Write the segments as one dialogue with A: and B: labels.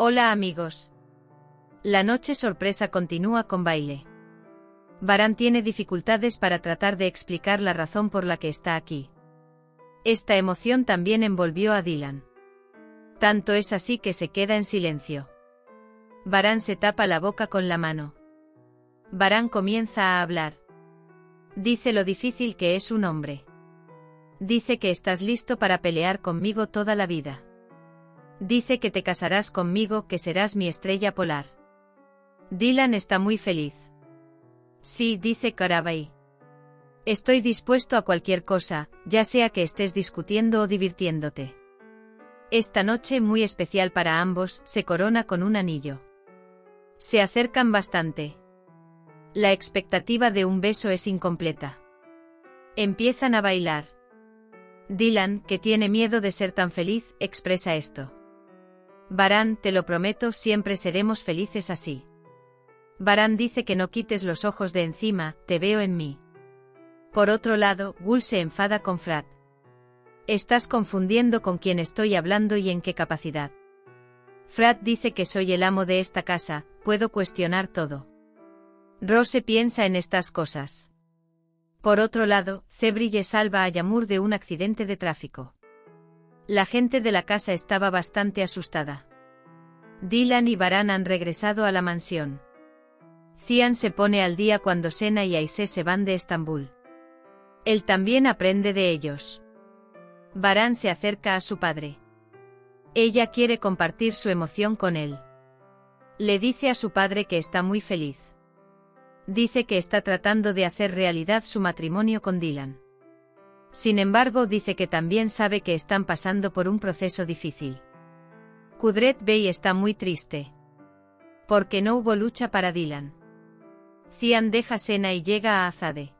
A: Hola amigos. La noche sorpresa continúa con baile. Varán tiene dificultades para tratar de explicar la razón por la que está aquí. Esta emoción también envolvió a Dylan. Tanto es así que se queda en silencio. Varán se tapa la boca con la mano. Varán comienza a hablar. Dice lo difícil que es un hombre. Dice que estás listo para pelear conmigo toda la vida. Dice que te casarás conmigo, que serás mi estrella polar. Dylan está muy feliz. Sí, dice Karabay. Estoy dispuesto a cualquier cosa, ya sea que estés discutiendo o divirtiéndote. Esta noche muy especial para ambos, se corona con un anillo. Se acercan bastante. La expectativa de un beso es incompleta. Empiezan a bailar. Dylan, que tiene miedo de ser tan feliz, expresa esto. Varán, te lo prometo, siempre seremos felices así. Varán dice que no quites los ojos de encima, te veo en mí. Por otro lado, Gul se enfada con Frat. Estás confundiendo con quién estoy hablando y en qué capacidad. Frat dice que soy el amo de esta casa, puedo cuestionar todo. Rose piensa en estas cosas. Por otro lado, Cebrille salva a Yamur de un accidente de tráfico. La gente de la casa estaba bastante asustada. Dylan y Varán han regresado a la mansión. Cian se pone al día cuando Sena y Aisé se van de Estambul. Él también aprende de ellos. Varán se acerca a su padre. Ella quiere compartir su emoción con él. Le dice a su padre que está muy feliz. Dice que está tratando de hacer realidad su matrimonio con Dylan. Sin embargo, dice que también sabe que están pasando por un proceso difícil. Kudret Bey está muy triste. Porque no hubo lucha para Dylan. Cian deja Sena y llega a Azade.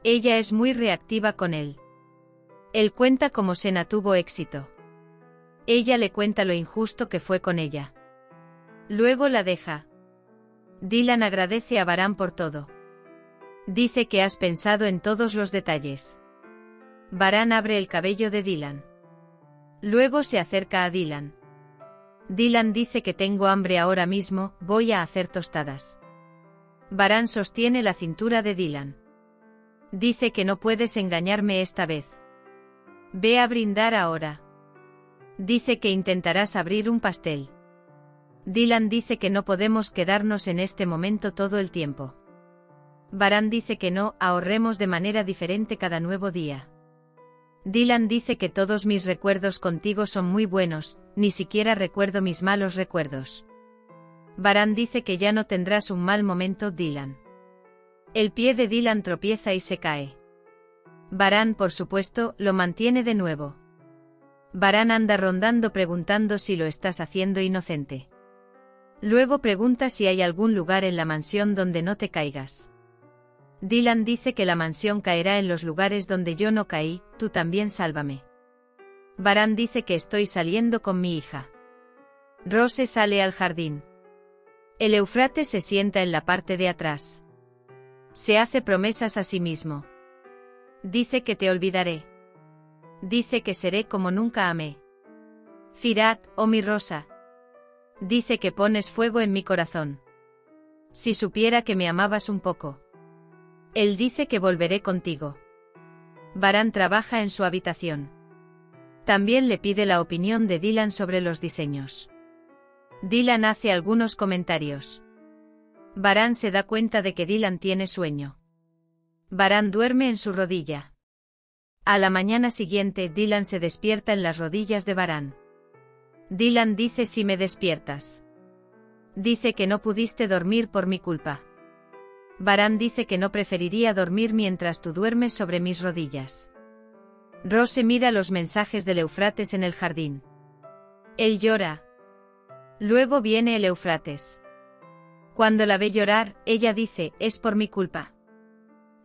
A: Ella es muy reactiva con él. Él cuenta cómo Sena tuvo éxito. Ella le cuenta lo injusto que fue con ella. Luego la deja. Dylan agradece a Varán por todo. Dice que has pensado en todos los detalles. Varán abre el cabello de Dylan. Luego se acerca a Dylan. Dylan dice que tengo hambre ahora mismo, voy a hacer tostadas. Varán sostiene la cintura de Dylan. Dice que no puedes engañarme esta vez. Ve a brindar ahora. Dice que intentarás abrir un pastel. Dylan dice que no podemos quedarnos en este momento todo el tiempo. Varán dice que no, ahorremos de manera diferente cada nuevo día. Dylan dice que todos mis recuerdos contigo son muy buenos, ni siquiera recuerdo mis malos recuerdos. Varán dice que ya no tendrás un mal momento, Dylan. El pie de Dylan tropieza y se cae. Varán, por supuesto, lo mantiene de nuevo. Varán anda rondando preguntando si lo estás haciendo inocente. Luego pregunta si hay algún lugar en la mansión donde no te caigas. Dylan dice que la mansión caerá en los lugares donde yo no caí, tú también sálvame. Varán dice que estoy saliendo con mi hija. Rose sale al jardín. El Eufrates se sienta en la parte de atrás. Se hace promesas a sí mismo. Dice que te olvidaré. Dice que seré como nunca amé. Firat, oh mi rosa. Dice que pones fuego en mi corazón. Si supiera que me amabas un poco. Él dice que volveré contigo. Varán trabaja en su habitación. También le pide la opinión de Dylan sobre los diseños. Dylan hace algunos comentarios. Varán se da cuenta de que Dylan tiene sueño. Varán duerme en su rodilla. A la mañana siguiente, Dylan se despierta en las rodillas de Varán. Dylan dice: si me despiertas. Dice que no pudiste dormir por mi culpa. Varán dice que no preferiría dormir mientras tú duermes sobre mis rodillas. Rose mira los mensajes del Eufrates en el jardín. Él llora. Luego viene el Eufrates. Cuando la ve llorar, ella dice: es por mi culpa.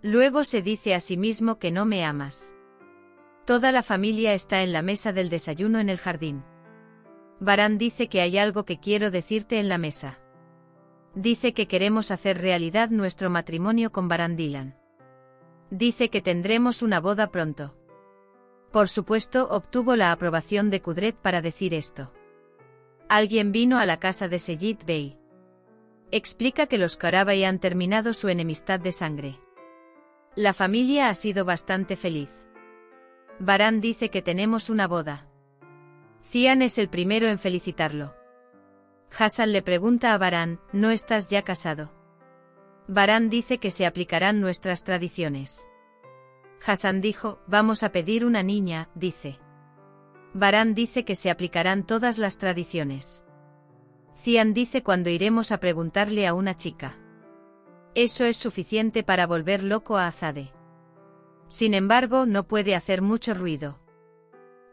A: Luego se dice a sí mismo que no me amas. Toda la familia está en la mesa del desayuno en el jardín. Varán dice que hay algo que quiero decirte en la mesa. Dice que queremos hacer realidad nuestro matrimonio con Varán Dylan. Dice que tendremos una boda pronto. Por supuesto, obtuvo la aprobación de Kudret para decir esto. Alguien vino a la casa de Seyid Bey. Explica que los Karabai han terminado su enemistad de sangre. La familia ha sido bastante feliz. Baran dice que tenemos una boda. Cian es el primero en felicitarlo. Hassan le pregunta a Baran, ¿no estás ya casado? Baran dice que se aplicarán nuestras tradiciones. Hassan dijo, vamos a pedir una niña, dice. Baran dice que se aplicarán todas las tradiciones. Cian dice cuando iremos a preguntarle a una chica. Eso es suficiente para volver loco a Azade. Sin embargo, no puede hacer mucho ruido.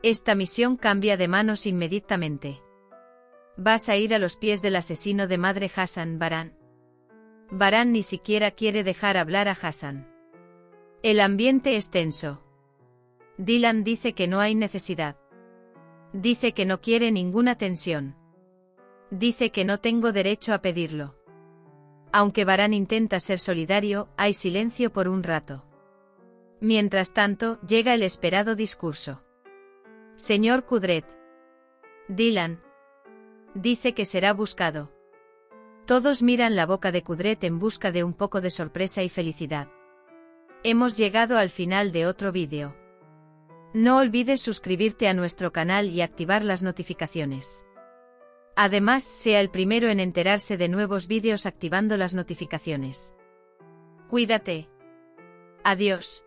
A: Esta misión cambia de manos inmediatamente. Vas a ir a los pies del asesino de madre Hassan, Baran. Baran ni siquiera quiere dejar hablar a Hassan. El ambiente es tenso. Dylan dice que no hay necesidad. Dice que no quiere ninguna tensión. Dice que no tengo derecho a pedirlo. Aunque Baran intenta ser solidario, hay silencio por un rato. Mientras tanto, llega el esperado discurso. Señor Kudret. Dylan. Dice que será buscado. Todos miran la boca de Kudret en busca de un poco de sorpresa y felicidad. Hemos llegado al final de otro vídeo. No olvides suscribirte a nuestro canal y activar las notificaciones. Además, sea el primero en enterarse de nuevos vídeos activando las notificaciones. Cuídate. Adiós.